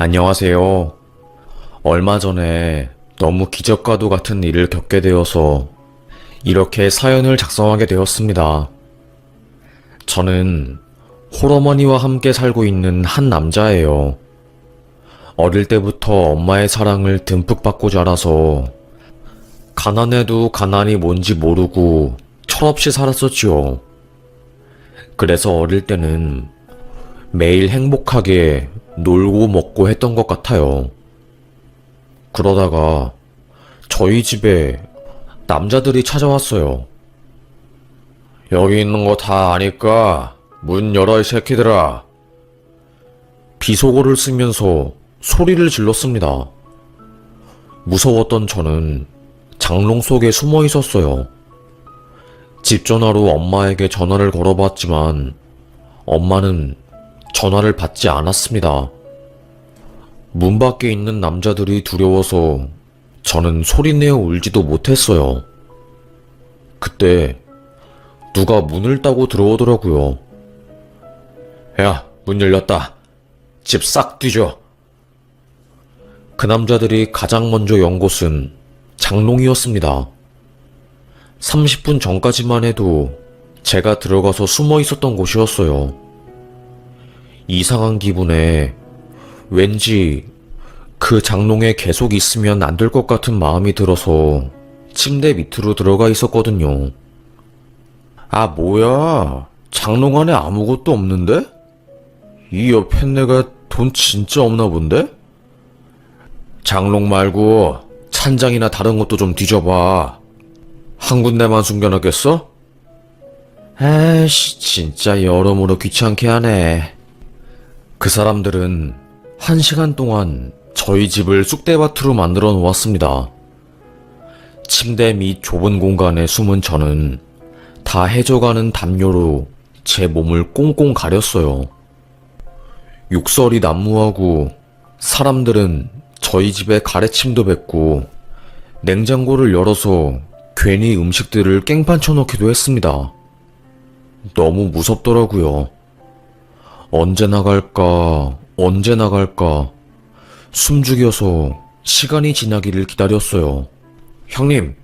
안녕하세요. 얼마 전에 너무 기적과도 같은 일을 겪게 되어서 이렇게 사연을 작성하게 되었습니다. 저는 홀어머니와 함께 살고 있는 한 남자예요. 어릴 때부터 엄마의 사랑을 듬뿍 받고 자라서 가난해도 가난이 뭔지 모르고 철없이 살았었지요. 그래서 어릴 때는 매일 행복하게 놀고 먹고 했던 것 같아요. 그러다가 저희 집에 남자들이 찾아왔어요. 여기 있는 거 다 아니까 문 열어 이 새끼들아. 비속어를 쓰면서 소리를 질렀습니다. 무서웠던 저는 장롱 속에 숨어 있었어요. 집 전화로 엄마에게 전화를 걸어봤지만 엄마는 전화를 받지 않았습니다. 문 밖에 있는 남자들이 두려워서 저는 소리내어 울지도 못했어요. 그때 누가 문을 따고 들어오더라고요. 야, 문 열렸다. 집 싹 뒤져. 그 남자들이 가장 먼저 연 곳은 장롱이었습니다. 30분 전까지만 해도 제가 들어가서 숨어 있었던 곳이었어요. 이상한 기분에 왠지 그 장롱에 계속 있으면 안 될 것 같은 마음이 들어서 침대 밑으로 들어가 있었거든요. 아, 뭐야? 장롱 안에 아무것도 없는데? 이 옆에 내가 돈 진짜 없나 본데? 장롱 말고 찬장이나 다른 것도 좀 뒤져봐. 한 군데만 숨겨놨겠어? 에이씨, 진짜 여러모로 귀찮게 하네. 그 사람들은 1시간 동안 저희 집을 쑥대밭으로 만들어 놓았습니다. 침대 및 좁은 공간에 숨은 저는 다 해져가는 담요로 제 몸을 꽁꽁 가렸어요. 욕설이 난무하고 사람들은 저희 집에 가래침도 뱉고 냉장고를 열어서 괜히 음식들을 깽판 쳐놓기도 했습니다. 너무 무섭더라고요. 언제 나갈까 숨죽여서 시간이 지나기를 기다렸어요. 형님,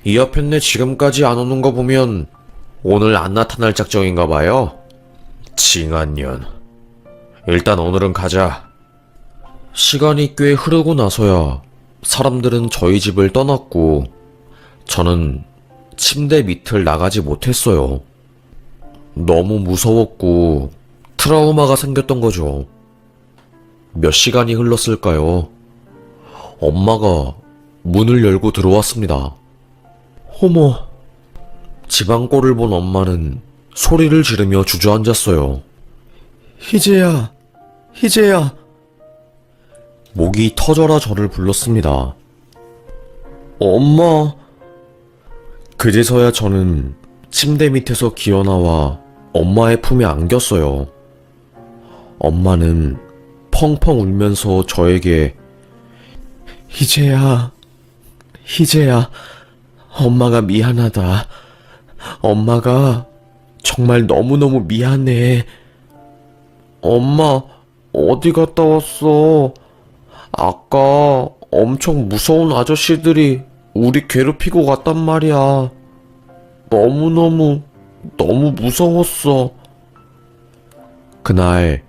이 옆편네 지금까지 안 오는 거 보면 오늘 안 나타날 작정인가 봐요. 징한년. 일단 오늘은 가자. 시간이 꽤 흐르고 나서야 사람들은 저희 집을 떠났고 저는 침대 밑을 나가지 못했어요. 너무 무서웠고 트라우마가 생겼던 거죠. 몇 시간이 흘렀을까요? 엄마가 문을 열고 들어왔습니다. 어머, 지방골을 본 엄마는 소리를 지르며 주저앉았어요. 희재야, 희재야. 목이 터져라 저를 불렀습니다. 엄마. 그제서야 저는 침대 밑에서 기어나와 엄마의 품에 안겼어요. 엄마는 펑펑 울면서 저에게 희재야, 엄마가 미안하다. 엄마가 정말 너무너무 미안해. 엄마, 어디 갔다 왔어? 아까 엄청 무서운 아저씨들이 우리 괴롭히고 갔단 말이야. 너무 무서웠어. 그날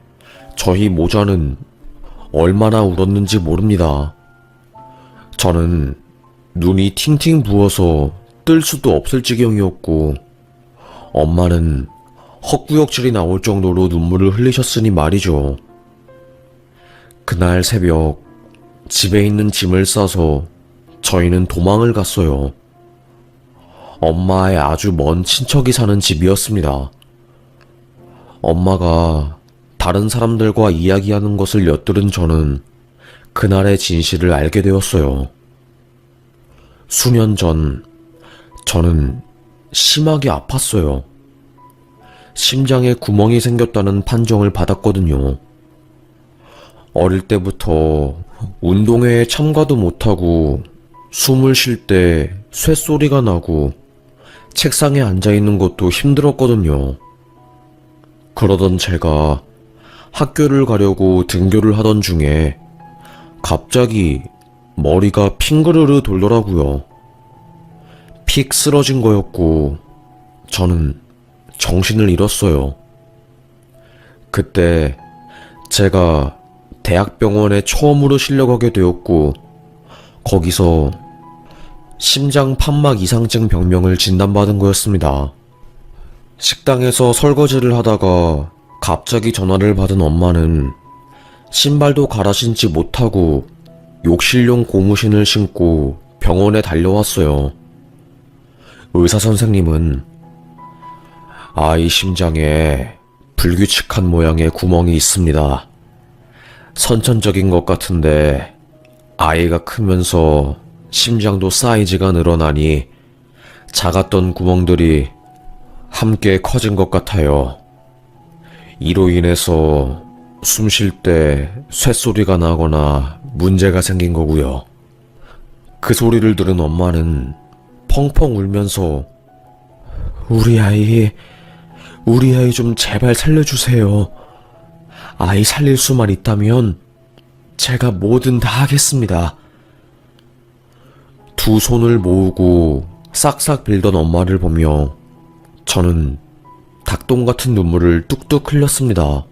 저희 모자는 얼마나 울었는지 모릅니다. 저는 눈이 팅팅 부어서 뜰 수도 없을 지경이었고 엄마는 헛구역질이 나올 정도로 눈물을 흘리셨으니 말이죠. 그날 새벽 집에 있는 짐을 싸서 저희는 도망을 갔어요. 엄마의 아주 먼 친척이 사는 집이었습니다. 엄마가 다른 사람들과 이야기하는 것을 엿들은 저는 그날의 진실을 알게 되었어요. 수년 전 저는 심하게 아팠어요. 심장에 구멍이 생겼다는 판정을 받았거든요. 어릴 때부터 운동회에 참가도 못하고 숨을 쉴 때 쇳소리가 나고 책상에 앉아있는 것도 힘들었거든요. 그러던 제가 학교를 가려고 등교를 하던 중에 갑자기 머리가 핑그르르 돌더라고요. 픽 쓰러진 거였고 저는 정신을 잃었어요. 그때 제가 대학병원에 처음으로 실려가게 되었고 거기서 심장 판막 이상증 병명을 진단받은 거였습니다. 식당에서 설거지를 하다가 갑자기 전화를 받은 엄마는 신발도 갈아 신지 못하고 욕실용 고무신을 신고 병원에 달려왔어요. 의사 선생님은 아이 심장에 불규칙한 모양의 구멍이 있습니다. 선천적인 것 같은데 아이가 크면서 심장도 사이즈가 늘어나니 작았던 구멍들이 함께 커진 것 같아요. 이로 인해서 숨 쉴 때 쇳소리가 나거나 문제가 생긴 거고요. 그 소리를 들은 엄마는 펑펑 울면서 우리 아이 좀 제발 살려주세요. 아이 살릴 수만 있다면 제가 뭐든 다 하겠습니다. 두 손을 모으고 싹싹 빌던 엄마를 보며 저는 닭똥 같은 눈물을 뚝뚝 흘렸습니다.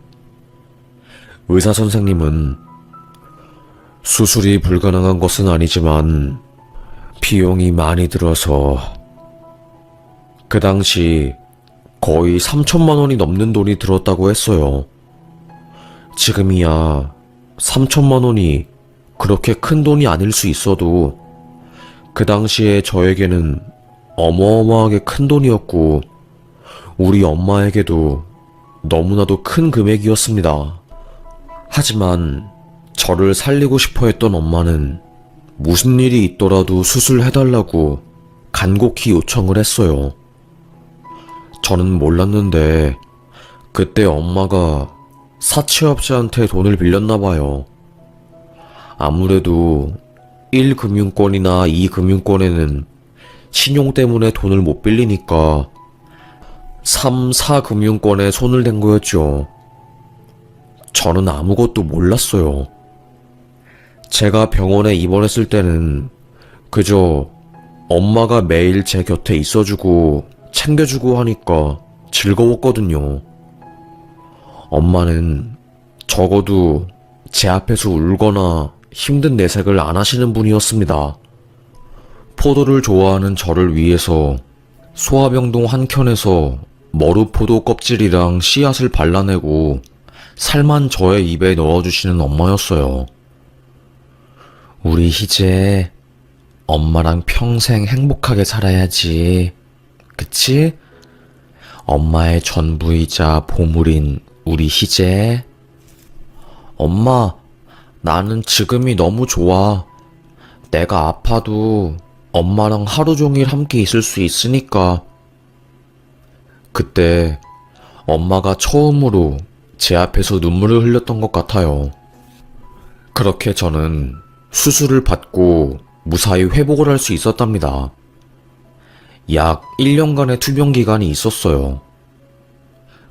의사 선생님은 수술이 불가능한 것은 아니지만 비용이 많이 들어서 그 당시 거의 3천만 원이 넘는 돈이 들었다고 했어요. 지금이야 3천만 원이 그렇게 큰 돈이 아닐 수 있어도 그 당시에 저에게는 어마어마하게 큰 돈이었고 우리 엄마에게도 너무나도 큰 금액이었습니다. 하지만 저를 살리고 싶어 했던 엄마는 무슨 일이 있더라도 수술해달라고 간곡히 요청을 했어요. 저는 몰랐는데 그때 엄마가 사채업자한테 돈을 빌렸나봐요. 아무래도 1금융권이나 2금융권에는 신용 때문에 돈을 못 빌리니까 3, 4금융권에 손을 댄 거였죠. 저는 아무것도 몰랐어요. 제가 병원에 입원했을 때는 그저 엄마가 매일 제 곁에 있어주고 챙겨주고 하니까 즐거웠거든요. 엄마는 적어도 제 앞에서 울거나 힘든 내색을 안 하시는 분이었습니다. 포도를 좋아하는 저를 위해서 소화병동 한켠에서 머루포도 껍질이랑 씨앗을 발라내고 살만 저의 입에 넣어주시는 엄마였어요. 우리 희재, 엄마랑 평생 행복하게 살아야지. 그치? 엄마의 전부이자 보물인 우리 희재. 엄마, 나는 지금이 너무 좋아. 내가 아파도 엄마랑 하루 종일 함께 있을 수 있으니까. 그때 엄마가 처음으로 제 앞에서 눈물을 흘렸던 것 같아요. 그렇게 저는 수술을 받고 무사히 회복을 할 수 있었답니다. 약 1년간의 투병 기간이 있었어요.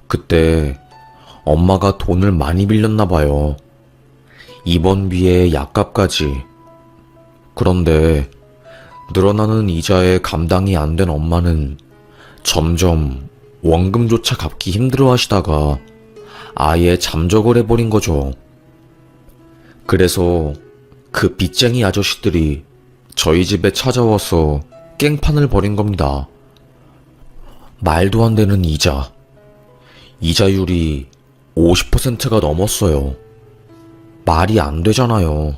그때 엄마가 돈을 많이 빌렸나 봐요. 입원비에 약값까지. 그런데 늘어나는 이자에 감당이 안 된 엄마는 점점 원금조차 갚기 힘들어 하시다가 아예 잠적을 해버린 거죠. 그래서 그 빚쟁이 아저씨들이 저희 집에 찾아와서 깽판을 벌인 겁니다. 말도 안 되는 이자. 이자율이 50%가 넘었어요. 말이 안 되잖아요.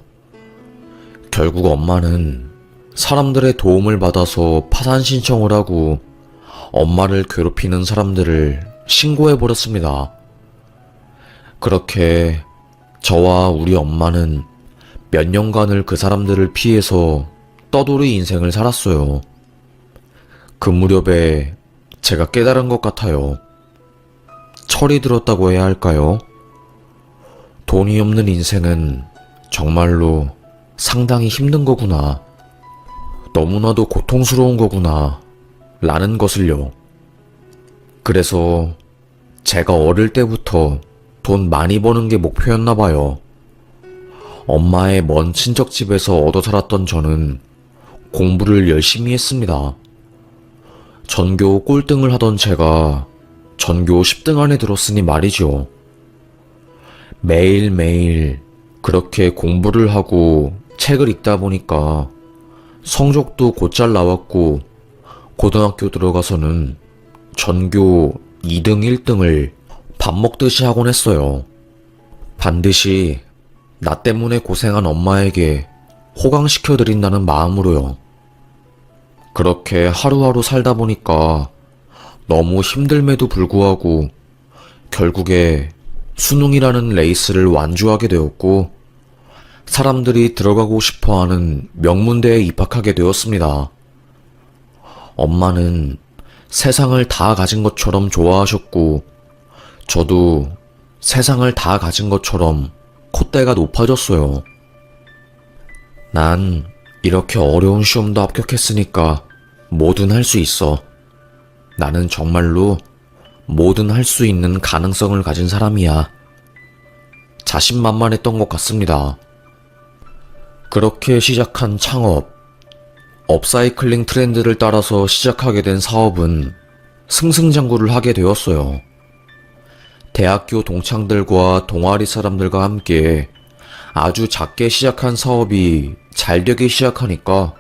결국 엄마는 사람들의 도움을 받아서 파산 신청을 하고 엄마를 괴롭히는 사람들을 신고해버렸습니다. 그렇게 저와 우리 엄마는 몇 년간을 그 사람들을 피해서 떠돌이 인생을 살았어요. 그 무렵에 제가 깨달은 것 같아요. 철이 들었다고 해야 할까요? 돈이 없는 인생은 정말로 상당히 힘든 거구나. 너무나도 고통스러운 거구나. 라는 것을요. 그래서 제가 어릴 때부터 돈 많이 버는 게 목표였나 봐요. 엄마의 먼 친척집에서 얻어 살았던 저는 공부를 열심히 했습니다. 전교 꼴등을 하던 제가 전교 10등 안에 들었으니 말이죠. 매일매일 그렇게 공부를 하고 책을 읽다 보니까 성적도 곧잘 나왔고 고등학교 들어가서는 전교 2등, 1등을 밥 먹듯이 하곤 했어요. 반드시 나 때문에 고생한 엄마에게 호강시켜드린다는 마음으로요. 그렇게 하루하루 살다 보니까 너무 힘듦에도 불구하고 결국에 수능이라는 레이스를 완주하게 되었고 사람들이 들어가고 싶어하는 명문대에 입학하게 되었습니다. 엄마는 세상을 다 가진 것처럼 좋아하셨고 저도 세상을 다 가진 것처럼 콧대가 높아졌어요. 난 이렇게 어려운 시험도 합격했으니까 뭐든 할 수 있어. 나는 정말로 뭐든 할 수 있는 가능성을 가진 사람이야. 자신만만했던 것 같습니다. 그렇게 시작한 창업, 업사이클링 트렌드를 따라서 시작하게 된 사업은 승승장구를 하게 되었어요. 대학교 동창들과 동아리 사람들과 함께 아주 작게 시작한 사업이 잘 되기 시작하니까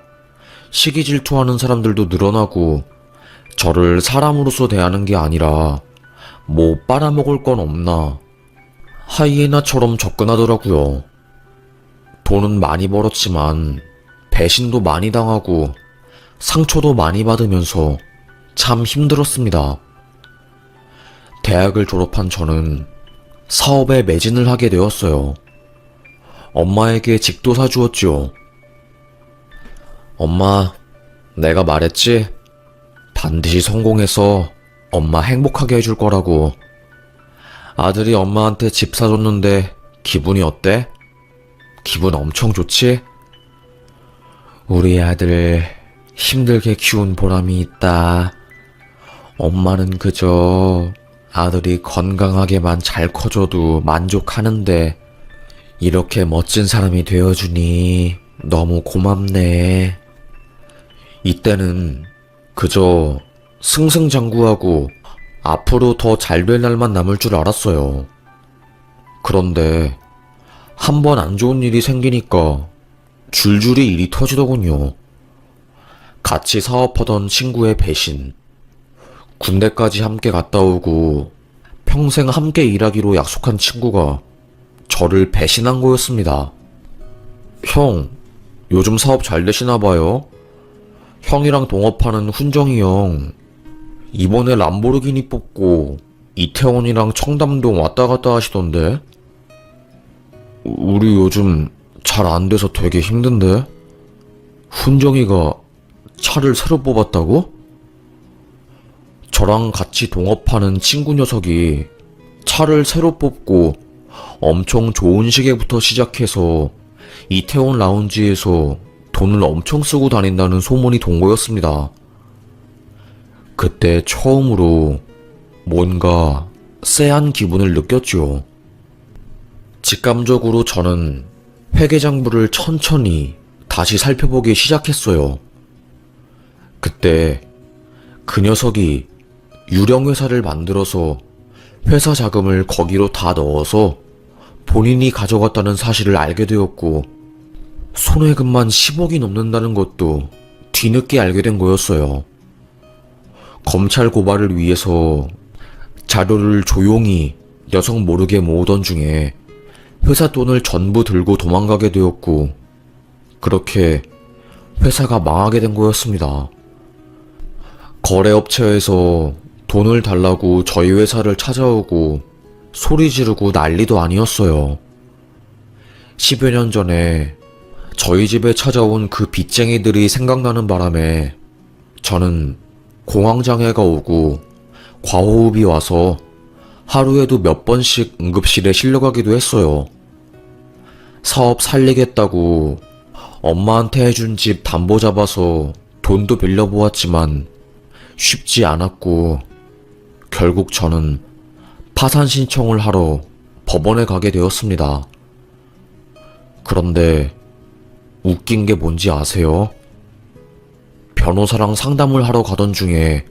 시기 질투하는 사람들도 늘어나고 저를 사람으로서 대하는 게 아니라 뭐 빨아먹을 건 없나 하이에나처럼 접근하더라고요. 돈은 많이 벌었지만 배신도 많이 당하고 상처도 많이 받으면서 참 힘들었습니다. 대학을 졸업한 저는 사업에 매진을 하게 되었어요. 엄마에게 집도 사주었지요. 엄마, 내가 말했지? 반드시 성공해서 엄마 행복하게 해줄 거라고. 아들이 엄마한테 집 사줬는데 기분이 어때? 기분 엄청 좋지? 우리 아들 힘들게 키운 보람이 있다. 엄마는 그저 아들이 건강하게만 잘 커줘도 만족하는데 이렇게 멋진 사람이 되어주니 너무 고맙네. 이때는 그저 승승장구하고 앞으로 더 잘 될 날만 남을 줄 알았어요. 그런데 한 번 안 좋은 일이 생기니까 줄줄이 일이 터지더군요. 같이 사업하던 친구의 배신, 군대까지 함께 갔다 오고 평생 함께 일하기로 약속한 친구가 저를 배신한 거였습니다. 형, 요즘 사업 잘 되시나 봐요? 형이랑 동업하는 훈정이 형, 이번에 람보르기니 뽑고 이태원이랑 청담동 왔다 갔다 하시던데? 우리 요즘 잘 안 돼서 되게 힘든데? 훈정이가 차를 새로 뽑았다고? 저랑 같이 동업하는 친구 녀석이 차를 새로 뽑고 엄청 좋은 시계부터 시작해서 이태원 라운지에서 돈을 엄청 쓰고 다닌다는 소문이 돈 거였습니다. 그때 처음으로 뭔가 쎄한 기분을 느꼈죠. 직감적으로 저는 회계장부를 천천히 다시 살펴보기 시작했어요. 그때 그 녀석이 유령회사를 만들어서 회사 자금을 거기로 다 넣어서 본인이 가져갔다는 사실을 알게 되었고 손해금만 10억이 넘는다는 것도 뒤늦게 알게 된 거였어요. 검찰 고발을 위해서 자료를 조용히 녀석 모르게 모으던 중에 회사 돈을 전부 들고 도망가게 되었고 그렇게 회사가 망하게 된 거였습니다. 거래업체에서 돈을 달라고 저희 회사를 찾아오고 소리 지르고 난리도 아니었어요. 10여 년 전에 저희 집에 찾아온 그 빚쟁이들이 생각나는 바람에 저는 공황장애가 오고 과호흡이 와서 하루에도 몇 번씩 응급실에 실려가기도 했어요. 사업 살리겠다고 엄마한테 해준 집 담보 잡아서 돈도 빌려보았지만 쉽지 않았고 결국 저는 파산 신청을 하러 법원에 가게 되었습니다. 그런데 웃긴 게 뭔지 아세요? 변호사랑 상담을 하러 가던 중에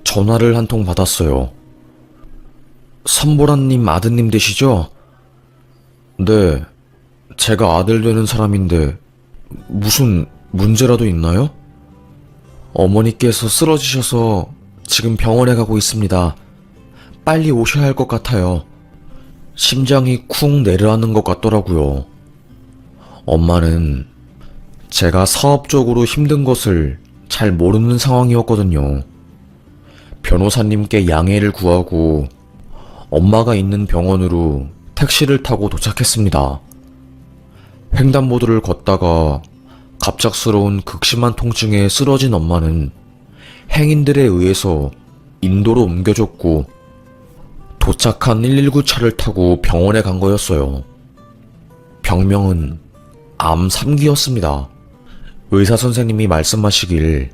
전화를 한 통 받았어요. 선보라님 아드님 되시죠? 네, 제가 아들 되는 사람인데 무슨 문제라도 있나요? 어머니께서 쓰러지셔서 지금 병원에 가고 있습니다. 빨리 오셔야 할 것 같아요. 심장이 쿵 내려앉는 것 같더라고요. 엄마는 제가 사업적으로 힘든 것을 잘 모르는 상황이었거든요. 변호사님께 양해를 구하고 엄마가 있는 병원으로 택시를 타고 도착했습니다. 횡단보도를 걷다가 갑작스러운 극심한 통증에 쓰러진 엄마는 행인들에 의해서 인도로 옮겨졌고 도착한 119차를 타고 병원에 간 거였어요. 병명은 암 3기였습니다. 의사 선생님이 말씀하시길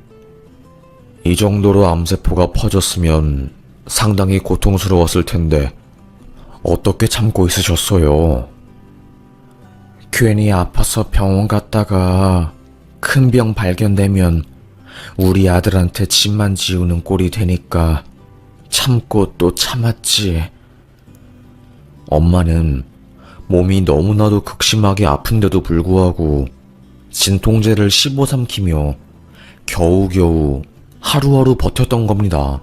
이 정도로 암세포가 퍼졌으면 상당히 고통스러웠을 텐데 어떻게 참고 있으셨어요? 괜히 아파서 병원 갔다가 큰 병 발견되면 우리 아들한테 집만 지우는 꼴이 되니까 참고 또 참았지. 엄마는 몸이 너무나도 극심하게 아픈데도 불구하고 진통제를 씹어 삼키며 겨우겨우 하루하루 버텼던 겁니다.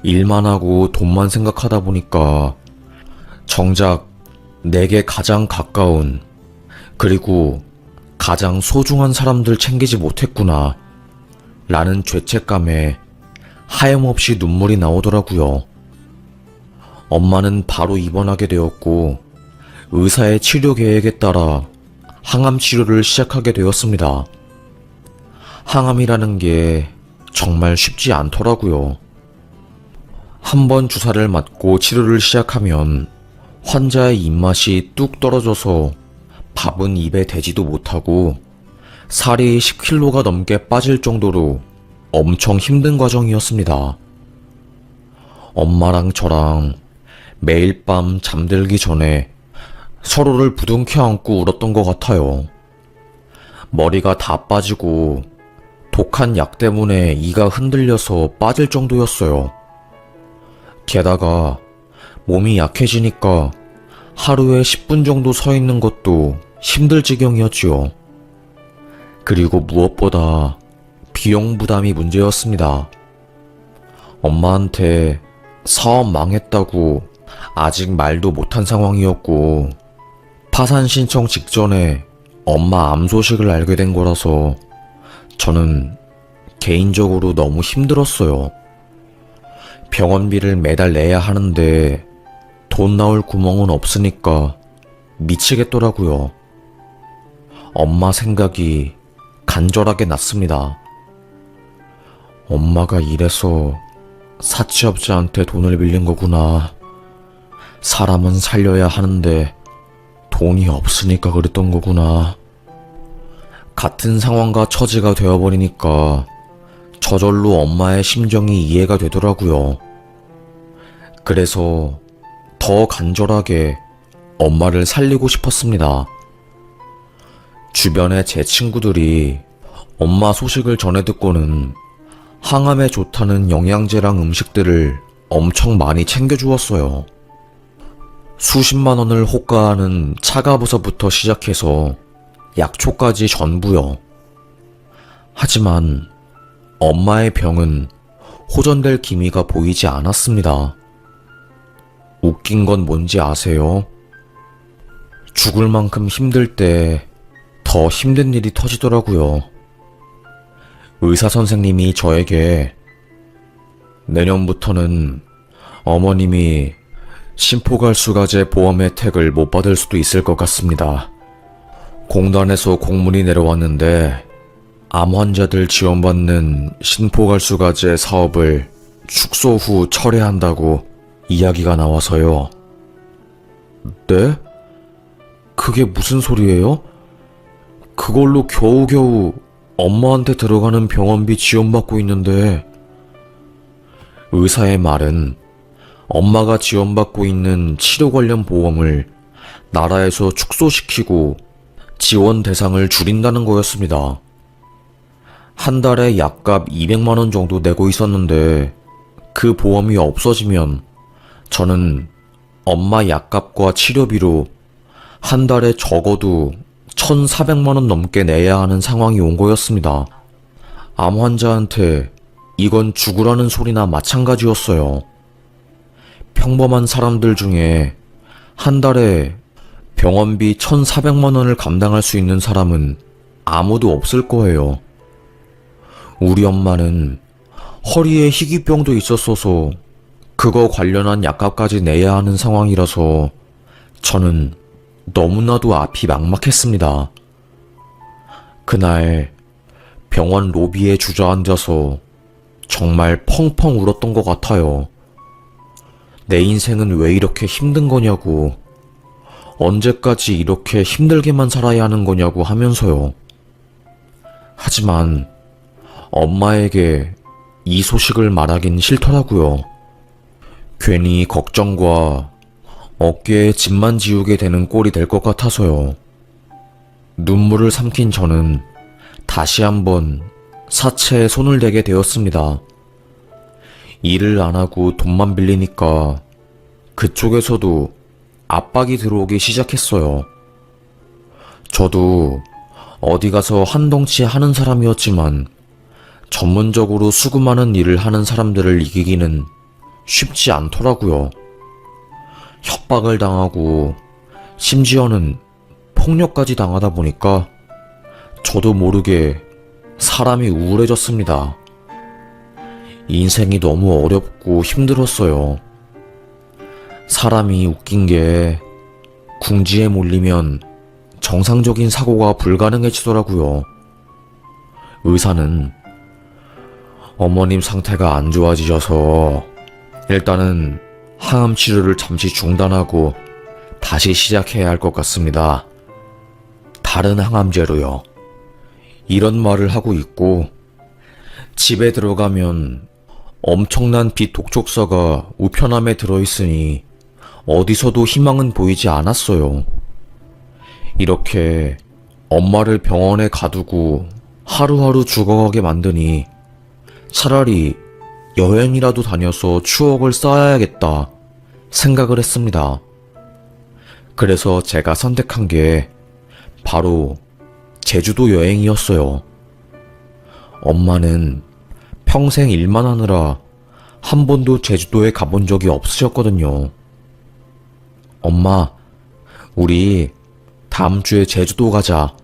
일만 하고 돈만 생각하다 보니까 정작 내게 가장 가까운 그리고 가장 소중한 사람들 챙기지 못했구나 라는 죄책감에 하염없이 눈물이 나오더라고요. 엄마는 바로 입원하게 되었고 의사의 치료 계획에 따라 항암 치료를 시작하게 되었습니다. 항암이라는 게 정말 쉽지 않더라고요. 한 번 주사를 맞고 치료를 시작하면 환자의 입맛이 뚝 떨어져서 밥은 입에 대지도 못하고 살이 10kg가 넘게 빠질 정도로 엄청 힘든 과정이었습니다. 엄마랑 저랑 매일 밤 잠들기 전에 서로를 부둥켜 안고 울었던 것 같아요. 머리가 다 빠지고 독한 약 때문에 이가 흔들려서 빠질 정도였어요. 게다가 몸이 약해지니까 하루에 10분 정도 서 있는 것도 힘들 지경이었지요. 그리고 무엇보다 비용 부담이 문제였습니다. 엄마한테 사업 망했다고 아직 말도 못한 상황이었고 파산 신청 직전에 엄마 암 소식을 알게 된 거라서 저는 개인적으로 너무 힘들었어요. 병원비를 매달 내야 하는데 돈 나올 구멍은 없으니까 미치겠더라고요. 엄마 생각이 간절하게 났습니다. 엄마가 이래서 사치업자한테 돈을 빌린 거구나. 사람은 살려야 하는데 돈이 없으니까 그랬던 거구나. 같은 상황과 처지가 되어버리니까 저절로 엄마의 심정이 이해가 되더라고요. 그래서 더 간절하게 엄마를 살리고 싶었습니다. 주변에 제 친구들이 엄마 소식을 전해 듣고는 항암에 좋다는 영양제랑 음식들을 엄청 많이 챙겨주었어요. 수십만 원을 호가하는 차가버섯부터 시작해서 약초까지 전부요. 하지만 엄마의 병은 호전될 기미가 보이지 않았습니다. 웃긴 건 뭔지 아세요? 죽을 만큼 힘들 때 더 힘든 일이 터지더라고요. 의사 선생님이 저에게 내년부터는 어머님이 심포갈수가제 보험 혜택을 못 받을 수도 있을 것 같습니다. 공단에서 공문이 내려왔는데 암 환자들 지원받는 심포갈수가제 사업을 축소 후 철회한다고 이야기가 나와서요. 네? 그게 무슨 소리예요? 그걸로 겨우겨우 엄마한테 들어가는 병원비 지원받고 있는데 의사의 말은 엄마가 지원받고 있는 치료 관련 보험을 나라에서 축소시키고 지원 대상을 줄인다는 거였습니다. 한 달에 약값 200만 원 정도 내고 있었는데 그 보험이 없어지면 저는 엄마 약값과 치료비로 한 달에 적어도 1,400만 원 넘게 내야 하는 상황이 온 거였습니다. 암 환자한테 이건 죽으라는 소리나 마찬가지였어요. 평범한 사람들 중에 한 달에 병원비 1,400만 원을 감당할 수 있는 사람은 아무도 없을 거예요. 우리 엄마는 허리에 희귀병도 있었어서 그거 관련한 약값까지 내야 하는 상황이라서 저는 너무나도 앞이 막막했습니다. 그날 병원 로비에 주저앉아서 정말 펑펑 울었던 것 같아요. 내 인생은 왜 이렇게 힘든 거냐고, 언제까지 이렇게 힘들게만 살아야 하는 거냐고 하면서요. 하지만 엄마에게 이 소식을 말하긴 싫더라고요. 괜히 걱정과 어깨에 짐만 지우게 되는 꼴이 될 것 같아서요. 눈물을 삼킨 저는 다시 한번 사채에 손을 대게 되었습니다. 일을 안 하고 돈만 빌리니까 그쪽에서도 압박이 들어오기 시작했어요. 저도 어디 가서 한덩치 하는 사람이었지만 전문적으로 수금하는 일을 하는 사람들을 이기기는 쉽지 않더라고요. 협박을 당하고 심지어는 폭력까지 당하다 보니까 저도 모르게 사람이 우울해졌습니다. 인생이 너무 어렵고 힘들었어요. 사람이 웃긴 게 궁지에 몰리면 정상적인 사고가 불가능해지더라고요. 의사는 어머님 상태가 안 좋아지셔서 일단은 항암 치료를 잠시 중단하고 다시 시작해야 할 것 같습니다. 다른 항암제로요. 이런 말을 하고 있고 집에 들어가면 엄청난 빛 독촉서가 우편함에 들어있으니 어디서도 희망은 보이지 않았어요. 이렇게 엄마를 병원에 가두고 하루하루 죽어가게 만드니 차라리 여행이라도 다녀서 추억을 쌓아야겠다 생각을 했습니다. 그래서 제가 선택한 게 바로 제주도 여행이었어요. 엄마는 평생 일만 하느라 한 번도 제주도에 가본 적이 없으셨거든요. 엄마, 우리 다음 주에 제주도 가자.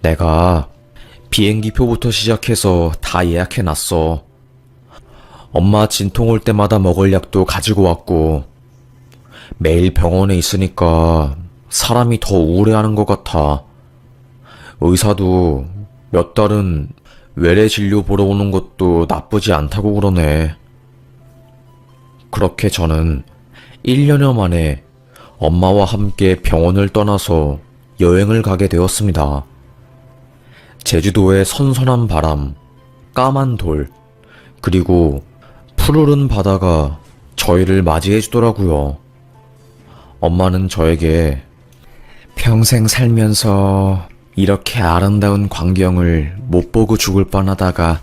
내가 비행기표부터 시작해서 다 예약해놨어. 엄마 진통 올 때마다 먹을 약도 가지고 왔고 매일 병원에 있으니까 사람이 더 우울해하는 것 같아. 의사도 몇 달은 외래 진료 보러 오는 것도 나쁘지 않다고 그러네. 그렇게 저는 1년여 만에 엄마와 함께 병원을 떠나서 여행을 가게 되었습니다. 제주도의 선선한 바람, 까만 돌, 그리고 푸르른 바다가 저희를 맞이해 주더라고요. 엄마는 저에게 평생 살면서 이렇게 아름다운 광경을 못 보고 죽을 뻔하다가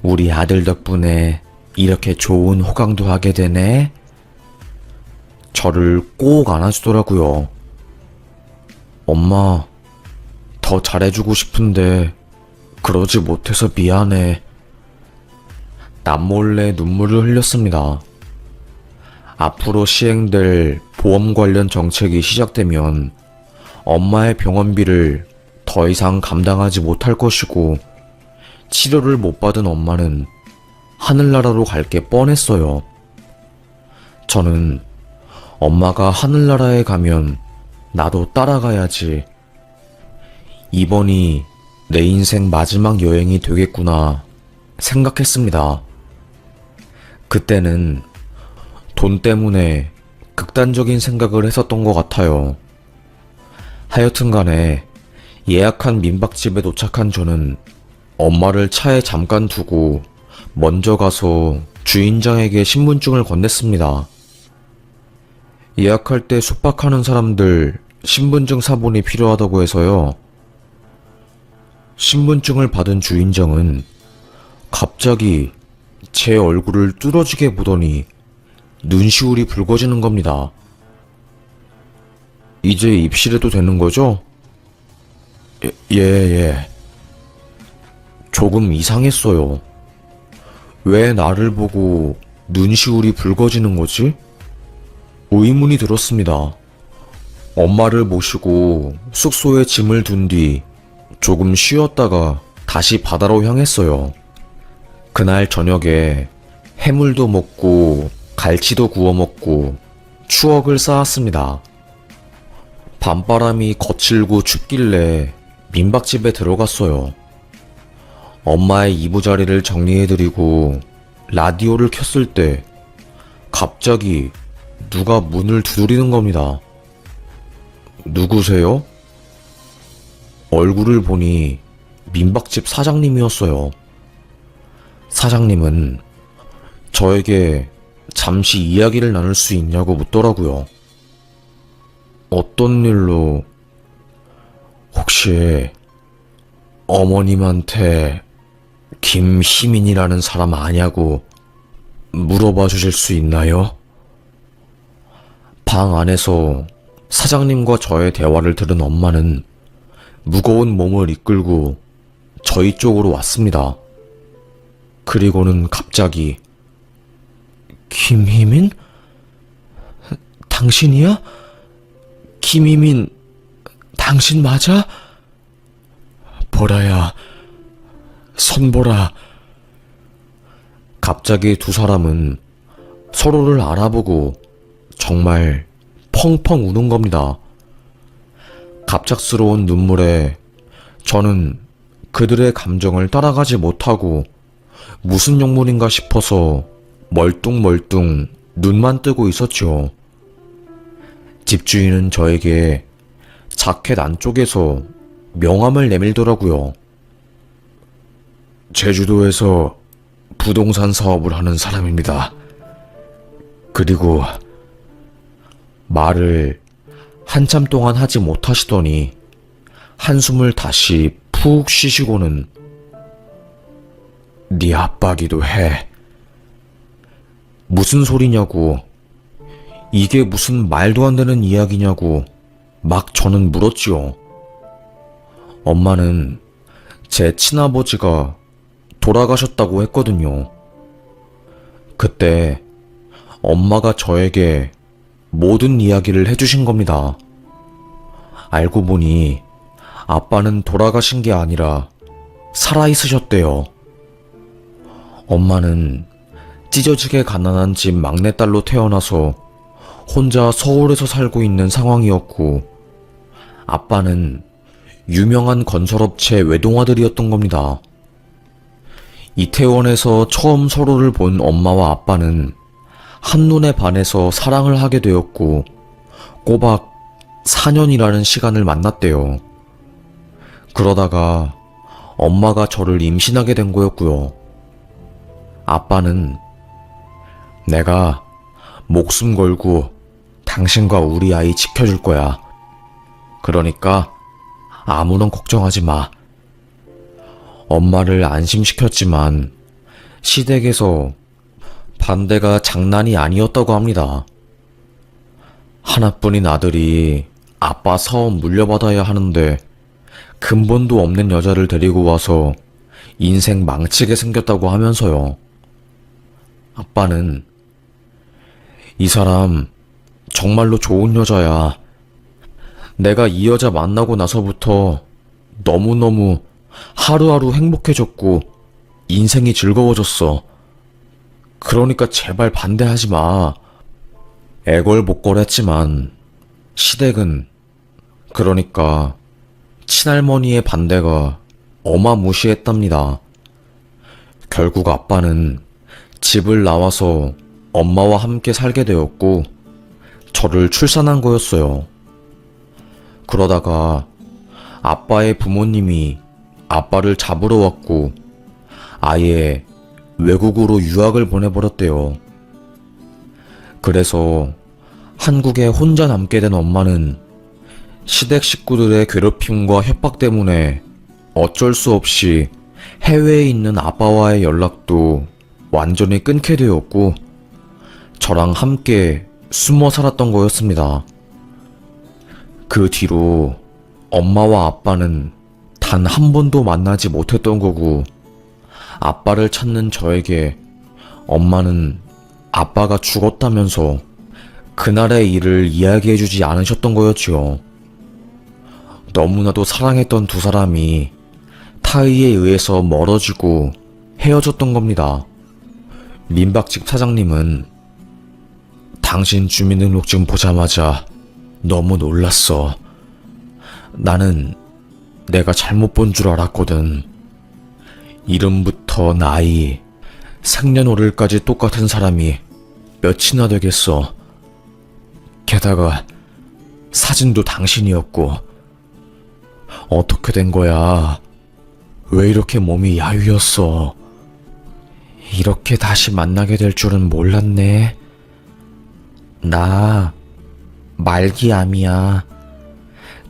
우리 아들 덕분에 이렇게 좋은 호강도 하게 되네. 저를 꼭 안아주더라고요. 엄마, 더 잘해주고 싶은데 그러지 못해서 미안해. 남몰래 눈물을 흘렸습니다. 앞으로 시행될 보험 관련 정책이 시작되면 엄마의 병원비를 더 이상 감당하지 못할 것이고 치료를 못 받은 엄마는 하늘나라로 갈 게 뻔했어요. 저는 엄마가 하늘나라에 가면 나도 따라가야지. 이번이 내 인생 마지막 여행이 되겠구나 생각했습니다. 그때는 돈 때문에 극단적인 생각을 했었던 것 같아요. 하여튼 간에 예약한 민박집에 도착한 저는 엄마를 차에 잠깐 두고 먼저 가서 주인장에게 신분증을 건넸습니다. 예약할 때 숙박하는 사람들 신분증 사본이 필요하다고 해서요. 신분증을 받은 주인장은 갑자기 제 얼굴을 뚫어지게 보더니 눈시울이 붉어지는 겁니다. 이제 입실해도 되는 거죠? 예. 조금 이상했어요. 왜 나를 보고 눈시울이 붉어지는 거지? 의문이 들었습니다. 엄마를 모시고 숙소에 짐을 둔 뒤 조금 쉬었다가 다시 바다로 향했어요. 그날 저녁에 해물도 먹고 갈치도 구워 먹고 추억을 쌓았습니다. 밤바람이 거칠고 춥길래 민박집에 들어갔어요. 엄마의 이부자리를 정리해드리고 라디오를 켰을 때 갑자기 누가 문을 두드리는 겁니다. 누구세요? 얼굴을 보니 민박집 사장님이었어요. 사장님은 저에게 잠시 이야기를 나눌 수 있냐고 묻더라고요. 어떤 일로? 혹시 어머님한테 김희민이라는 사람 아냐고 물어봐 주실 수 있나요? 방 안에서 사장님과 저의 대화를 들은 엄마는 무거운 몸을 이끌고 저희 쪽으로 왔습니다. 그리고는 갑자기 김희민? 당신이야? 김희민, 당신 맞아? 보라야, 손보라. 갑자기 두 사람은 서로를 알아보고 정말 펑펑 우는 겁니다. 갑작스러운 눈물에 저는 그들의 감정을 따라가지 못하고 무슨 영문인가 싶어서 멀뚱멀뚱 눈만 뜨고 있었죠. 집주인은 저에게 자켓 안쪽에서 명함을 내밀더라고요. 제주도에서 부동산 사업을 하는 사람입니다. 그리고 말을 한참 동안 하지 못하시더니 한숨을 다시 푹 쉬시고는 네 아빠기도 해. 무슨 소리냐고, 이게 무슨 말도 안 되는 이야기냐고 막 저는 물었지요. 엄마는 제 친아버지가 돌아가셨다고 했거든요. 그때 엄마가 저에게 모든 이야기를 해주신 겁니다. 알고 보니 아빠는 돌아가신 게 아니라 살아있으셨대요. 엄마는 찢어지게 가난한 집 막내딸로 태어나서 혼자 서울에서 살고 있는 상황이었고, 아빠는 유명한 건설업체 외동아들이었던 겁니다. 이태원에서 처음 서로를 본 엄마와 아빠는 한눈에 반해서 사랑을 하게 되었고, 꼬박 4년이라는 시간을 만났대요. 그러다가 엄마가 저를 임신하게 된 거였고요. 아빠는 내가 목숨 걸고 당신과 우리 아이 지켜줄 거야. 그러니까 아무런 걱정하지 마. 엄마를 안심시켰지만 시댁에서 반대가 장난이 아니었다고 합니다. 하나뿐인 아들이 아빠 사업 물려받아야 하는데 근본도 없는 여자를 데리고 와서 인생 망치게 생겼다고 하면서요. 아빠는 이 사람 정말로 좋은 여자야. 내가 이 여자 만나고 나서부터 너무너무 하루하루 행복해졌고 인생이 즐거워졌어. 그러니까 제발 반대하지 마. 애걸복걸했지만 시댁은, 그러니까 친할머니의 반대가 어마무시했답니다. 결국 아빠는 집을 나와서 엄마와 함께 살게 되었고 저를 출산한 거였어요. 그러다가 아빠의 부모님이 아빠를 잡으러 왔고 아예 외국으로 유학을 보내버렸대요. 그래서 한국에 혼자 남게 된 엄마는 시댁 식구들의 괴롭힘과 협박 때문에 어쩔 수 없이 해외에 있는 아빠와의 연락도 완전히 끊게 되었고, 저랑 함께 숨어 살았던 거였습니다. 그 뒤로 엄마와 아빠는 단 한 번도 만나지 못했던 거고, 아빠를 찾는 저에게 엄마는 아빠가 죽었다면서 그날의 일을 이야기해주지 않으셨던 거였지요. 너무나도 사랑했던 두 사람이 타의에 의해서 멀어지고 헤어졌던 겁니다. 민박집 사장님은 당신 주민등록증 보자마자 너무 놀랐어. 나는 내가 잘못 본 줄 알았거든. 이름부터 나이, 생년월일까지 똑같은 사람이 몇이나 되겠어. 게다가 사진도 당신이었고. 어떻게 된 거야? 왜 이렇게 몸이 야위었어? 이렇게 다시 만나게 될 줄은 몰랐네. 나 말기암이야.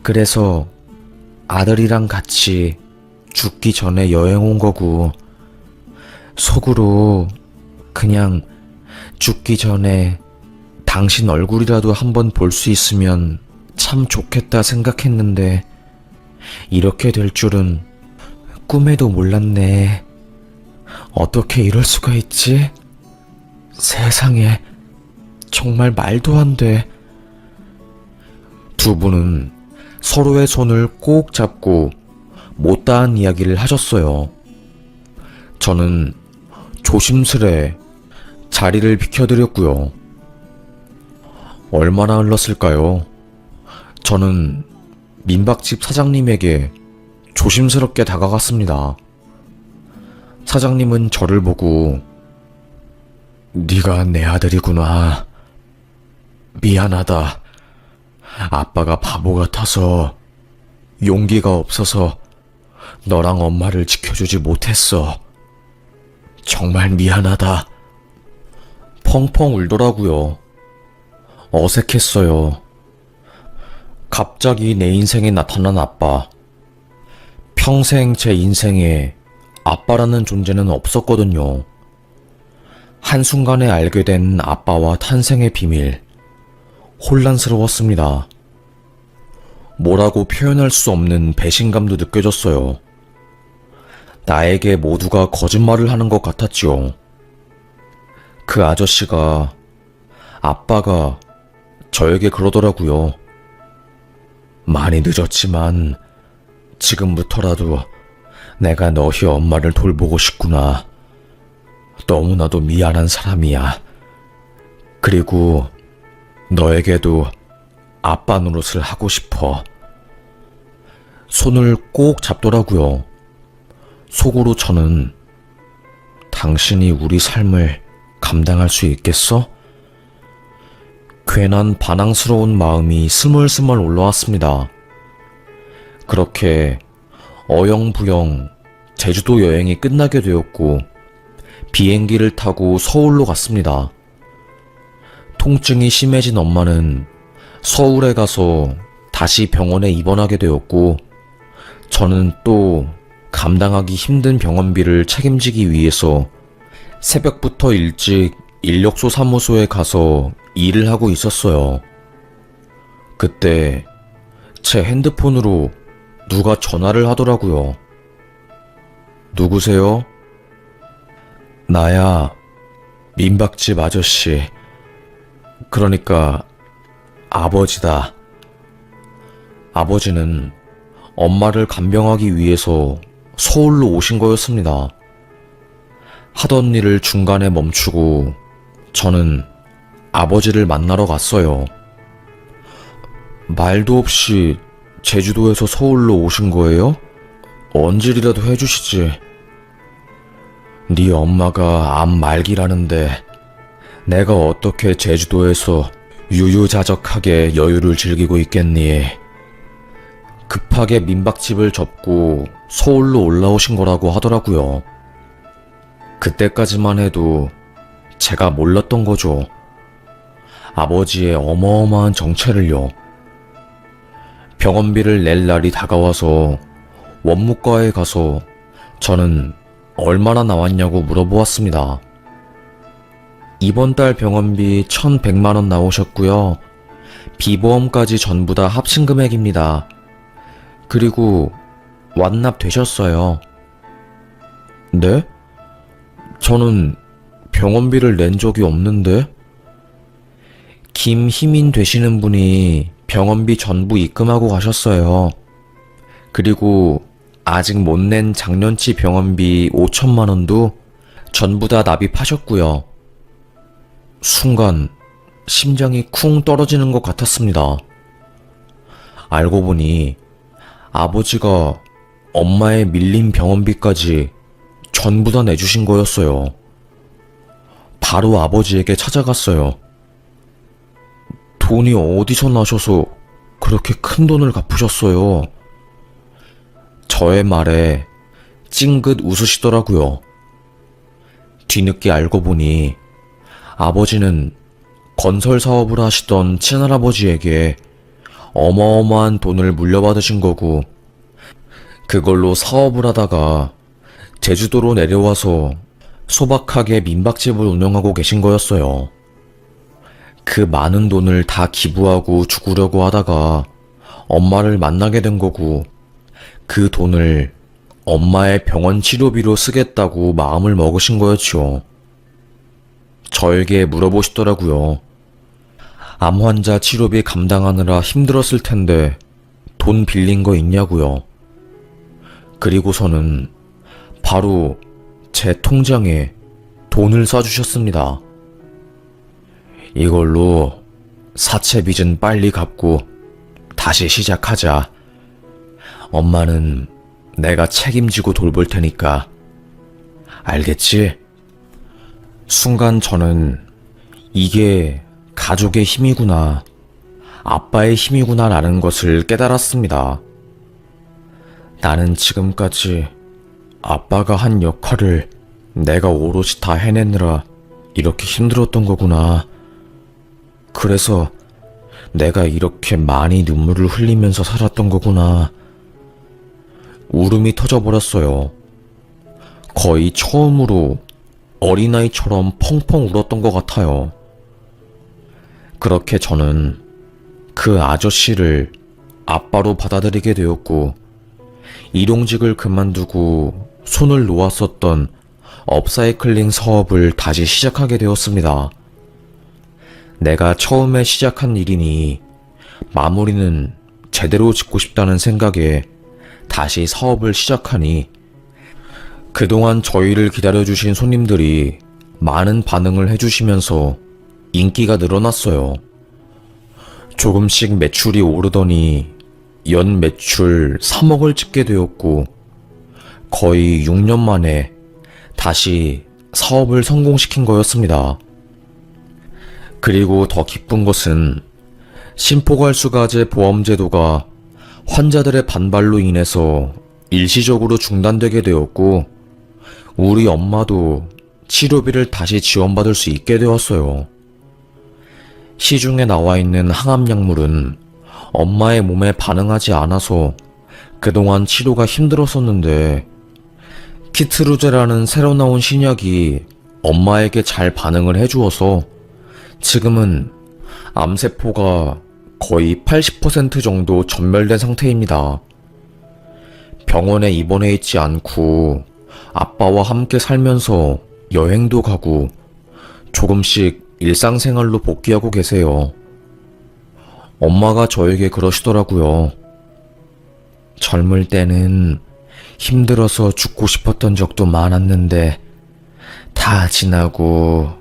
그래서 아들이랑 같이 죽기 전에 여행 온 거고, 속으로 그냥 죽기 전에 당신 얼굴이라도 한번 볼 수 있으면 참 좋겠다 생각했는데, 이렇게 될 줄은 꿈에도 몰랐네. 어떻게 이럴 수가 있지? 세상에, 정말 말도 안 돼. 두 분은 서로의 손을 꼭 잡고 못다한 이야기를 하셨어요. 저는 조심스레 자리를 비켜드렸고요. 얼마나 흘렀을까요? 저는 민박집 사장님에게 조심스럽게 다가갔습니다. 사장님은 저를 보고 네가 내 아들이구나. 미안하다. 아빠가 바보 같아서 용기가 없어서 너랑 엄마를 지켜주지 못했어. 정말 미안하다. 펑펑 울더라고요. 어색했어요. 갑자기 내 인생에 나타난 아빠. 평생 제 인생에 아빠라는 존재는 없었거든요. 한순간에 알게 된 아빠와 탄생의 비밀. 혼란스러웠습니다. 뭐라고 표현할 수 없는 배신감도 느껴졌어요. 나에게 모두가 거짓말을 하는 것 같았지요. 그 아저씨가, 아빠가 저에게 그러더라고요. 많이 늦었지만 지금부터라도 내가 너희 엄마를 돌보고 싶구나. 너무나도 미안한 사람이야. 그리고 너에게도 아빠 노릇을 하고 싶어. 손을 꼭 잡더라고요. 속으로 저는 당신이 우리 삶을 감당할 수 있겠어? 괜한 반항스러운 마음이 스멀스멀 올라왔습니다. 그렇게 어영부영 제주도 여행이 끝나게 되었고, 비행기를 타고 서울로 갔습니다. 통증이 심해진 엄마는 서울에 가서 다시 병원에 입원하게 되었고, 저는 또 감당하기 힘든 병원비를 책임지기 위해서 새벽부터 일찍 인력소 사무소에 가서 일을 하고 있었어요. 그때 제 핸드폰으로 누가 전화를 하더라고요. 누구세요? 나야, 민박집 아저씨. 그러니까 아버지다. 아버지는 엄마를 간병하기 위해서 서울로 오신 거였습니다. 하던 일을 중간에 멈추고 저는 아버지를 만나러 갔어요. 말도 없이 제주도에서 서울로 오신 거예요? 언질이라도 해주시지. 네 엄마가 암 말기라는데 내가 어떻게 제주도에서 유유자적하게 여유를 즐기고 있겠니? 급하게 민박집을 접고 서울로 올라오신 거라고 하더라고요. 그때까지만 해도 제가 몰랐던 거죠. 아버지의 어마어마한 정체를요. 병원비를 낼 날이 다가와서 원무과에 가서 저는 얼마나 나왔냐고 물어보았습니다. 이번 달 병원비 1,100만 원 나오셨고요. 비보험까지 전부 다 합친 금액입니다. 그리고 완납되셨어요. 네? 저는 병원비를 낸 적이 없는데? 김희민 되시는 분이 병원비 전부 입금하고 가셨어요. 그리고 아직 못 낸 작년치 병원비 5천만 원도 전부 다 납입하셨고요. 순간 심장이 쿵 떨어지는 것 같았습니다. 알고 보니 아버지가 엄마의 밀린 병원비까지 전부 다 내주신 거였어요. 바로 아버지에게 찾아갔어요. 돈이 어디서 나셔서 그렇게 큰 돈을 갚으셨어요? 저의 말에 찡긋 웃으시더라고요. 뒤늦게 알고 보니 아버지는 건설 사업을 하시던 친할아버지에게 어마어마한 돈을 물려받으신 거고, 그걸로 사업을 하다가 제주도로 내려와서 소박하게 민박집을 운영하고 계신 거였어요. 그 많은 돈을 다 기부하고 죽으려고 하다가 엄마를 만나게 된 거고, 그 돈을 엄마의 병원 치료비로 쓰겠다고 마음을 먹으신 거였죠. 저에게 물어보시더라고요. 암 환자 치료비 감당하느라 힘들었을 텐데 돈 빌린 거 있냐고요. 그리고서는 바로 제 통장에 돈을 쏴주셨습니다. 이걸로 사채 빚은 빨리 갚고 다시 시작하자. 엄마는 내가 책임지고 돌볼 테니까. 알겠지? 순간 저는 이게 가족의 힘이구나, 아빠의 힘이구나 라는 것을 깨달았습니다. 나는 지금까지 아빠가 한 역할을 내가 오롯이 다 해내느라 이렇게 힘들었던 거구나. 그래서 내가 이렇게 많이 눈물을 흘리면서 살았던 거구나. 울음이 터져버렸어요. 거의 처음으로 어린아이처럼 펑펑 울었던 것 같아요. 그렇게 저는 그 아저씨를 아빠로 받아들이게 되었고, 일용직을 그만두고 손을 놓았었던 업사이클링 사업을 다시 시작하게 되었습니다. 내가 처음에 시작한 일이니 마무리는 제대로 짓고 싶다는 생각에 다시 사업을 시작하니, 그동안 저희를 기다려주신 손님들이 많은 반응을 해주시면서 인기가 늘어났어요. 조금씩 매출이 오르더니 연 매출 3억을 찍게 되었고, 거의 6년 만에 다시 사업을 성공시킨 거였습니다. 그리고 더 기쁜 것은 심포괄수가제 보험제도가 환자들의 반발로 인해서 일시적으로 중단되게 되었고, 우리 엄마도 치료비를 다시 지원받을 수 있게 되었어요. 시중에 나와 있는 항암약물은 엄마의 몸에 반응하지 않아서 그동안 치료가 힘들었었는데, 키트루제라는 새로 나온 신약이 엄마에게 잘 반응을 해주어서 지금은 암세포가 거의 80% 정도 전멸된 상태입니다. 병원에 입원해 있지 않고 아빠와 함께 살면서 여행도 가고 조금씩 일상생활로 복귀하고 계세요. 엄마가 저에게 그러시더라고요. 젊을 때는 힘들어서 죽고 싶었던 적도 많았는데 다 지나고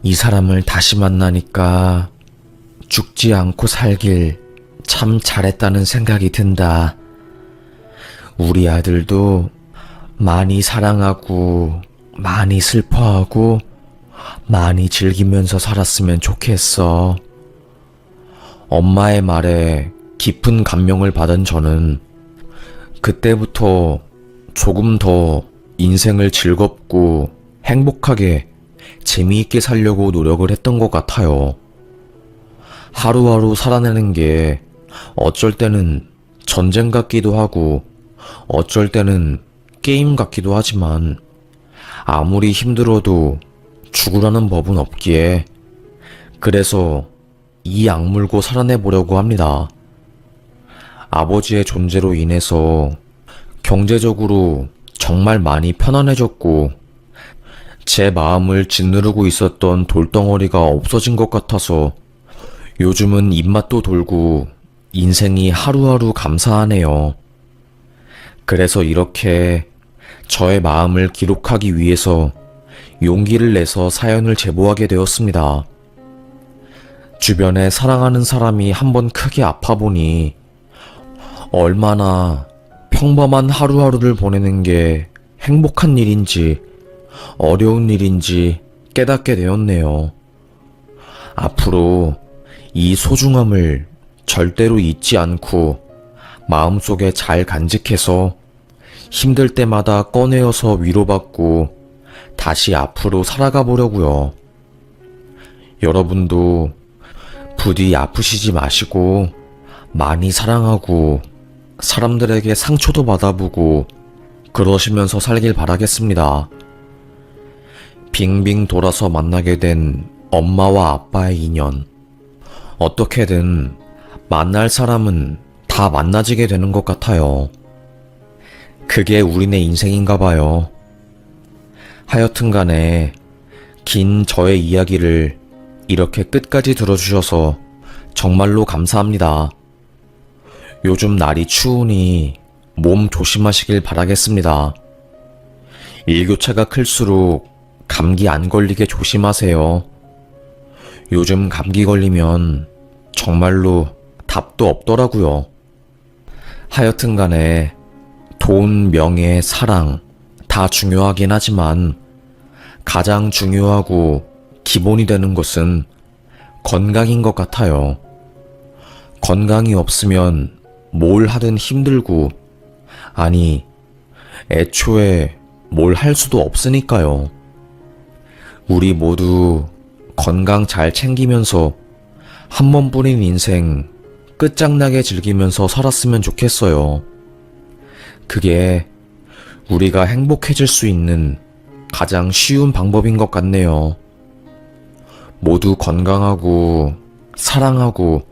이 사람을 다시 만나니까 죽지 않고 살길 참 잘했다는 생각이 든다. 우리 아들도 많이 사랑하고 많이 슬퍼하고 많이 즐기면서 살았으면 좋겠어. 엄마의 말에 깊은 감명을 받은 저는 그때부터 조금 더 인생을 즐겁고 행복하게 재미있게 살려고 노력을 했던 것 같아요. 하루하루 살아내는 게 어쩔 때는 전쟁 같기도 하고 어쩔 때는 게임 같기도 하지만 아무리 힘들어도 죽으라는 법은 없기에 그래서 이 악물고 살아내보려고 합니다. 아버지의 존재로 인해서 경제적으로 정말 많이 편안해졌고 제 마음을 짓누르고 있었던 돌덩어리가 없어진 것 같아서 요즘은 입맛도 돌고 인생이 하루하루 감사하네요. 그래서 이렇게 저의 마음을 기록하기 위해서 용기를 내서 사연을 제보하게 되었습니다. 주변에 사랑하는 사람이 한번 크게 아파 보니 얼마나 평범한 하루하루를 보내는 게 행복한 일인지 어려운 일인지 깨닫게 되었네요. 앞으로 이 소중함을 절대로 잊지 않고 마음속에 잘 간직해서 힘들 때마다 꺼내어서 위로받고 다시 앞으로 살아가 보려고요. 여러분도 부디 아프시지 마시고 많이 사랑하고 사람들에게 상처도 받아보고 그러시면서 살길 바라겠습니다. 빙빙 돌아서 만나게 된 엄마와 아빠의 인연. 어떻게든 만날 사람은 다 만나지게 되는 것 같아요. 그게 우리네 인생인가 봐요. 하여튼 간에 긴 저의 이야기를 이렇게 끝까지 들어주셔서 정말로 감사합니다. 요즘 날이 추우니 몸 조심하시길 바라겠습니다. 일교차가 클수록 감기 안 걸리게 조심하세요. 요즘 감기 걸리면 정말로 답도 없더라고요. 하여튼 간에 돈, 명예, 사랑 다 중요하긴 하지만 가장 중요하고 기본이 되는 것은 건강인 것 같아요. 건강이 없으면 뭘 하든 힘들고, 아니, 애초에 뭘 할 수도 없으니까요. 우리 모두 건강 잘 챙기면서 한 번뿐인 인생 끝장나게 즐기면서 살았으면 좋겠어요. 그게 우리가 행복해질 수 있는 가장 쉬운 방법인 것 같네요. 모두 건강하고 사랑하고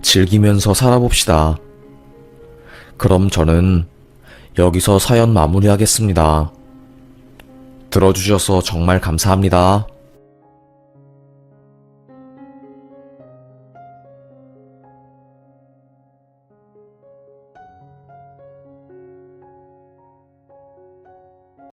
즐기면서 살아봅시다. 그럼 저는 여기서 사연 마무리하겠습니다. 들어주셔서 정말 감사합니다.